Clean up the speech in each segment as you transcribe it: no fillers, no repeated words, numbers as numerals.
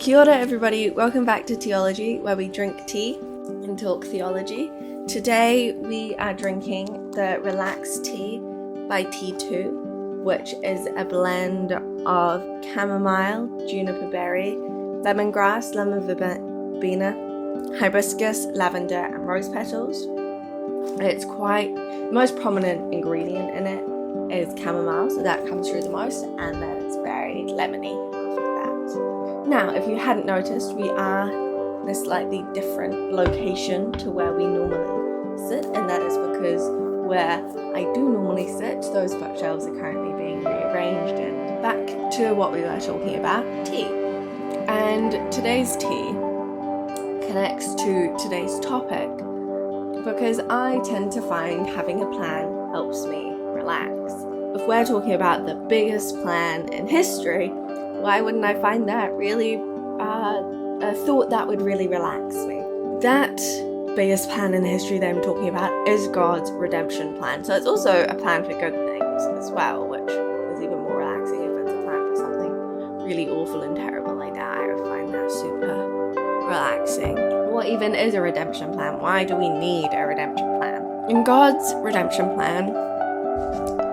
Kia ora everybody, welcome back to Teaology, where we drink tea and talk theology. Today we are drinking the Relax Tea by T2, which is a blend of chamomile, juniper berry, lemongrass, lemon verbena, hibiscus, lavender and rose petals. It's the most prominent ingredient in it is chamomile, so that comes through the most, and then it's very lemony after that. Now, if you hadn't noticed, we are in a slightly different location to where we normally sit, and that is because where I do normally sit, those bookshelves are currently being rearranged. And back to what we were talking about, tea. And today's tea connects to today's topic because I tend to find having a plan helps me relax. If we're talking about the biggest plan in history, why wouldn't I find that really a thought that would really relax me? That biggest plan in history that I'm talking about is God's redemption plan. So it's also a plan for good things as well, which is even more relaxing if it's a plan for something really awful and terrible like that. I would find that super relaxing. What even is a redemption plan? Why do we need a redemption plan? And God's redemption plan,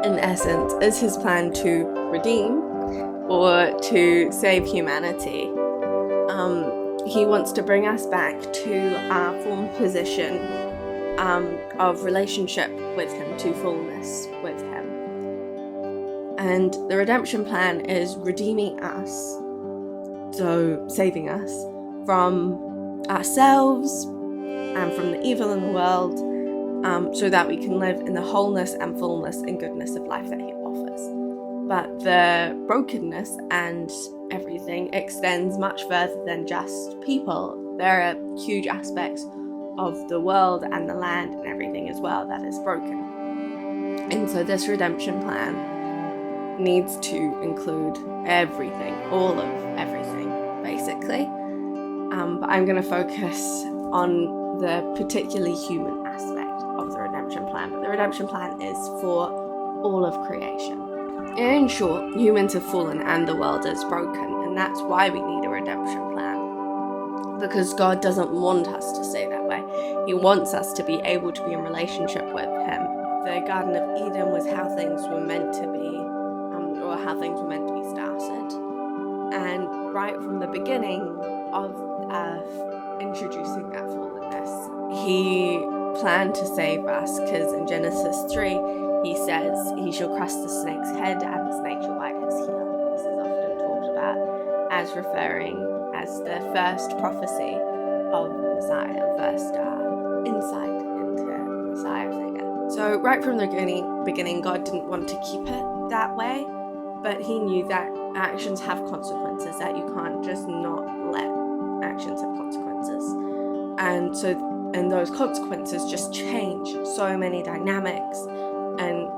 in essence, is his plan to redeem or to save humanity. He wants to bring us back to our former position of relationship with him, to fullness with him. And the redemption plan is redeeming us, so saving us from ourselves and from the evil in the world, so that we can live in the wholeness and fullness and goodness of life that he offers. But the brokenness and everything extends much further than just people. There are huge aspects of the world and the land and everything as well that is broken. And so this redemption plan needs to include everything, all of everything, basically. But I'm going to focus on the particularly human aspect of the redemption plan. But the redemption plan is for all of creation. In short, humans have fallen and the world is broken, and that's why we need a redemption plan. Because God doesn't want us to stay that way. He wants us to be able to be in relationship with him. The Garden of Eden was how things were meant to be, or how things were meant to be started. And right from the beginning of introducing that fallenness, he planned to save us, because in Genesis 3, he says, he shall crush the snake's head and the snake shall bite his heel. This is often talked about as referring as the first prophecy of Messiah, first insight into Messiah figure. So right from the beginning, God didn't want to keep it that way, but he knew that actions have consequences, that you can't just not let actions have consequences. And those consequences just change so many dynamics. And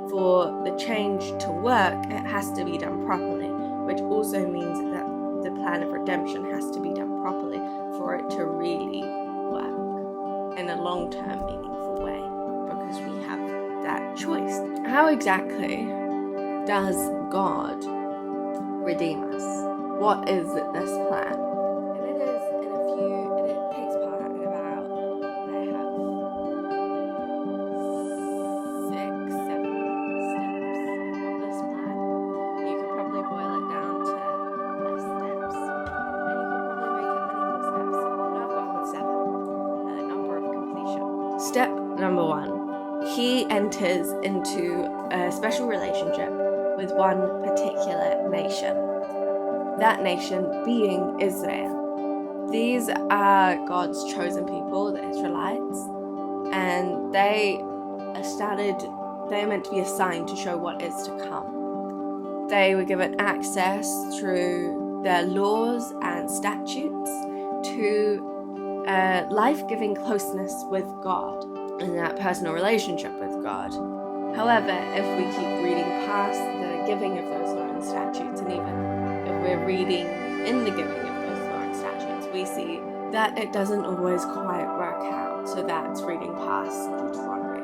for the change to work, it has to be done properly, which also means that the plan of redemption has to be done properly for it to really work in a long-term, meaningful way, because we have that choice. How exactly does God redeem us? What is this plan? And it is it takes part in about, I have 6-7 steps of this plan. You could probably boil it down to less steps, and you could probably make it many more steps. But I've gone with 7, a number of completion. Step number 1. He enters into a special relationship with one particular nation. That nation being Israel. These are God's chosen people, the Israelites, and they are meant to be assigned to show what is to come. They were given access through their laws and statutes to a life-giving closness with God and that personal relationship with God. However, if we keep reading past the giving of those laws and statutes, and even if we're reading in the giving of those laws and statutes, we see that it doesn't always quite work out. So that's reading past Deuteronomy.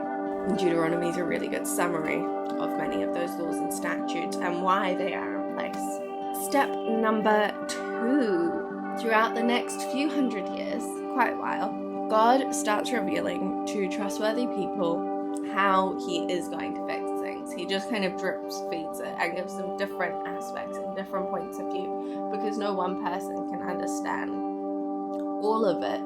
And Deuteronomy is a really good summary of many of those laws and statutes and why they are in place. Step number 2 Throughout the next few hundred years, quite a while, God starts revealing to trustworthy people how he is going to fix things. He just kind of drips feeds it and gives them different aspects and different points of view, because no one person can understand all of it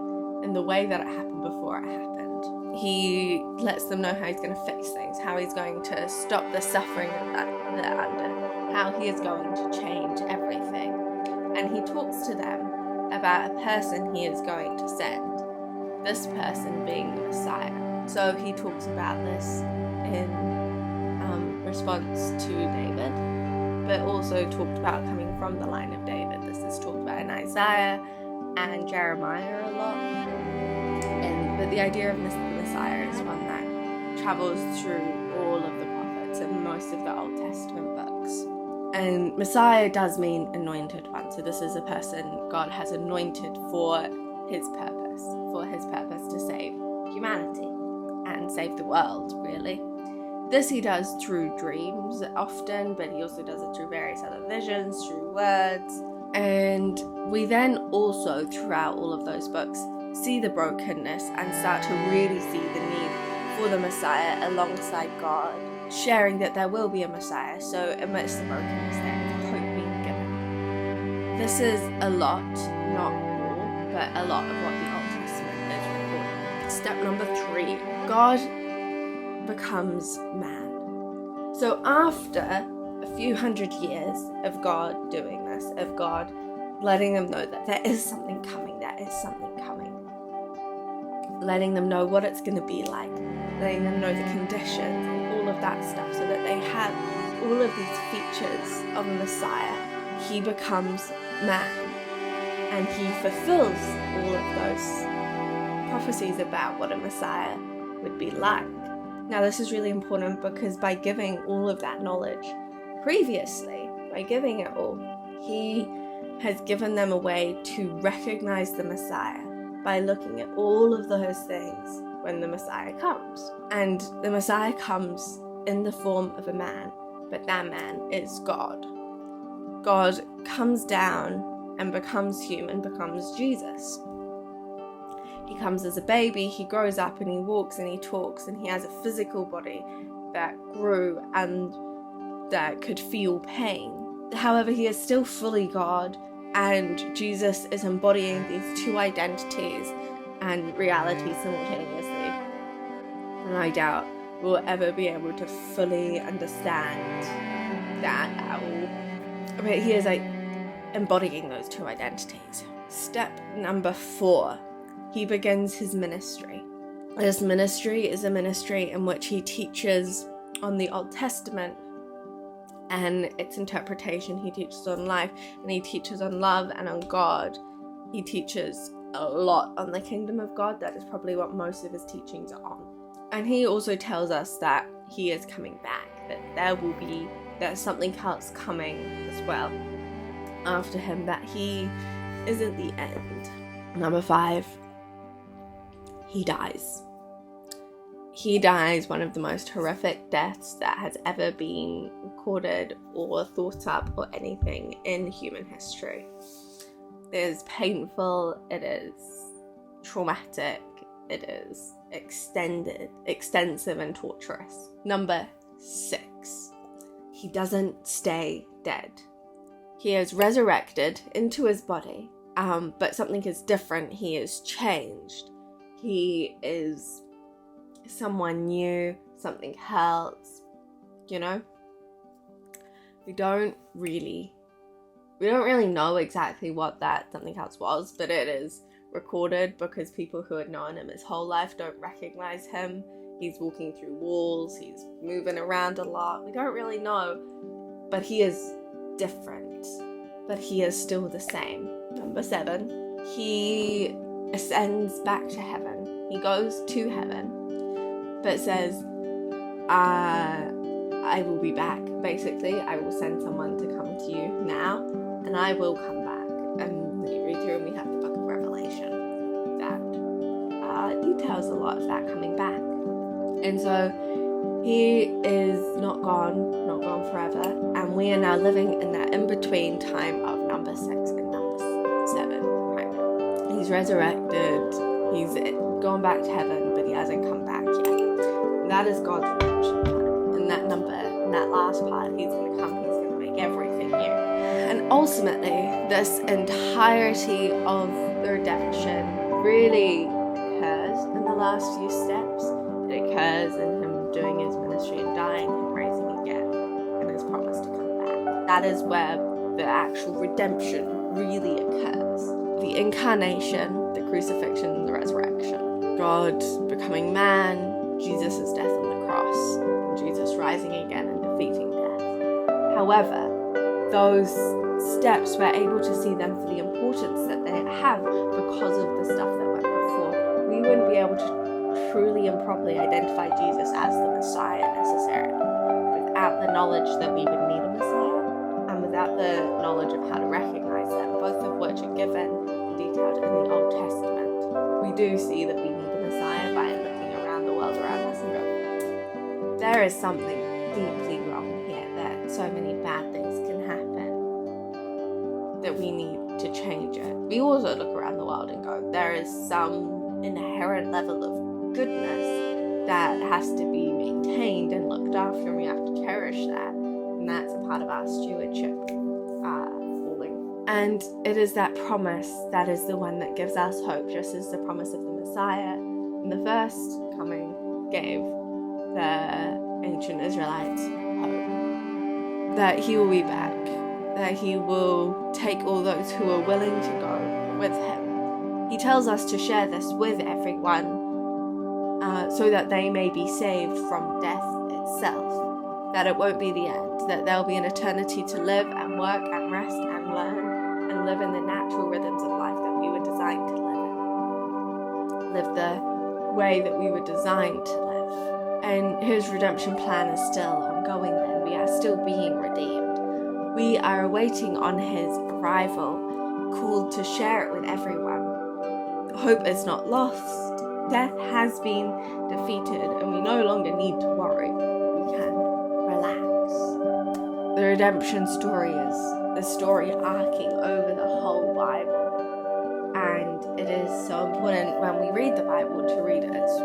in the way that it happened before it happened. He lets them know how he's going to fix things, how he's going to stop the suffering that they're under, how he is going to change everything. And he talks to them about a person he is going to send, this person being the Messiah. So he talks about this in response to David, but also talked about coming from the line of David. This is talked about in Isaiah and Jeremiah a lot. But the idea of Messiah is one that travels through all of the prophets and most of the Old Testament books. And Messiah does mean anointed one. So this is a person God has anointed for his purpose to save humanity and save the world, really. This he does through dreams often, but he also does it through various other visions, through words. And we then also, throughout all of those books, see the brokenness and start to really see the need for the Messiah alongside God, sharing that there will be a Messiah. So amidst the brokenness, there is hope being given. This is a lot, not all, but a lot of what the Old Testament is recording. Step number 3, God becomes man. So after a few hundred years of God doing this, of God letting them know that there is something coming, letting them know what it's going to be like, letting them know the conditions and all of that stuff, so that they have all of these features of a Messiah. He becomes man, and he fulfills all of those prophecies about what a Messiah would be like. Now this is really important, because by giving all of that knowledge previously, by giving it all, he has given them a way to recognize the Messiah by looking at all of those things when the Messiah comes. And the Messiah comes in the form of a man, but that man is God. God comes down and becomes human, becomes Jesus. He comes as a baby, he grows up and he walks and he talks, and he has a physical body that grew and that could feel pain. However, he is still fully God, and Jesus is embodying these two identities and realities simultaneously. And I doubt we'll ever be able to fully understand that at all. But he is embodying those two identities. Step number 4, he begins his ministry. This ministry is a ministry in which he teaches on the Old Testament and its interpretation. He teaches on life, and he teaches on love and on God. He teaches a lot on the kingdom of God. That is probably what most of his teachings are on. And he also tells us that he is coming back, that there's something else coming as well after him, that he isn't the end. Number 5, he dies. He dies one of the most horrific deaths that has ever been recorded or thought up or anything in human history. It is painful, it is traumatic, it is extensive and torturous. Number 6, he doesn't stay dead. He is resurrected into his body, but something is different. He is changed. He is someone new, something else, We don't really know exactly what that something else was, but it is recorded because people who had known him his whole life don't recognize him. He's walking through walls, he's moving around a lot. We don't really know, but he is different, but he is still the same. Number 7, he ascends back to heaven. He goes to heaven, but says, I will be back. Basically, I will send someone to come to you now, and I will come back. And when you read through, and we have the book of Revelation that details a lot of that coming back. And so he is not gone forever, and we are now living in that in-between time of number 6 and number 7. He's resurrected. He's gone back to heaven, but he hasn't come back yet. And that is God's redemption plan. And that last part, he's going to come, he's going to make everything new. And ultimately, this entirety of the redemption really occurs in the last few steps. It occurs in him doing his ministry and dying and rising again, and his promise to come back. That is where the actual redemption really occurs. The incarnation, the crucifixion, and the resurrection. God becoming man, Jesus' death on the cross, and Jesus rising again and defeating death. However, those steps, we're able to see them for the importance that they have because of the stuff that went before. We wouldn't be able to truly and properly identify Jesus as the Messiah necessarily without the knowledge that we would need a Messiah and without the knowledge of how to recognize them, both of which are given and detailed in the Old Testament. We do see that we need a Messiah by looking around the world around us and go, there is something deeply wrong here, that so many bad things can happen, that we need to change it. We also look around the world and go, there is some inherent level of goodness that has to be maintained and looked after, and we have to cherish that, and that's a part of our stewardship calling. And it is that promise that is the one that gives us hope, just as the promise of the Messiah in the first coming gave the ancient Israelites hope that he will be back, that he will take all those who are willing to go with him. He tells us to share this with everyone so that they may be saved from death itself, that it won't be the end, that there'll be an eternity to live and work and rest and learn and live in the natural rhythms of life that we were designed to live in, live the way that we were designed to live. And his redemption plan is still ongoing then. We are still being redeemed. We are waiting on his arrival, called to share it with everyone. Hope is not lost. Death has been defeated, and we no longer need to worry. We can relax. The redemption story is the story arcing over the whole Bible, and it is so important when we read the Bible to read it as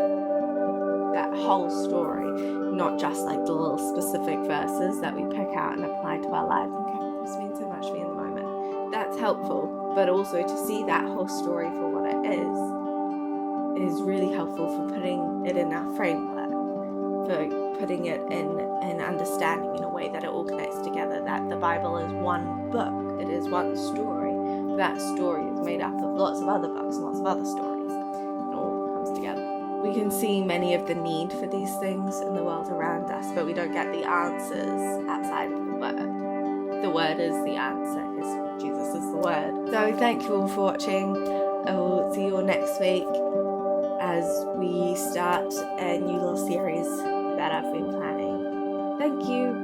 that whole story, not just like the little specific verses that we pick out and apply to our lives and go, this means so much to me in the moment. That's helpful, but also to see that whole story for what it is really helpful for putting it in our framework, for putting it in understanding in a way that it all connects together, that the Bible is one book, it is one story. That story is made up of lots of other books and lots of other stories. It all comes together. We can see many of the need for these things in the world around us, but we don't get the answers outside of the Word. The Word is the answer, because Jesus is the Word. So thank you all for watching. I will see you all next week as we start a new little series that I've been planning. Thank you.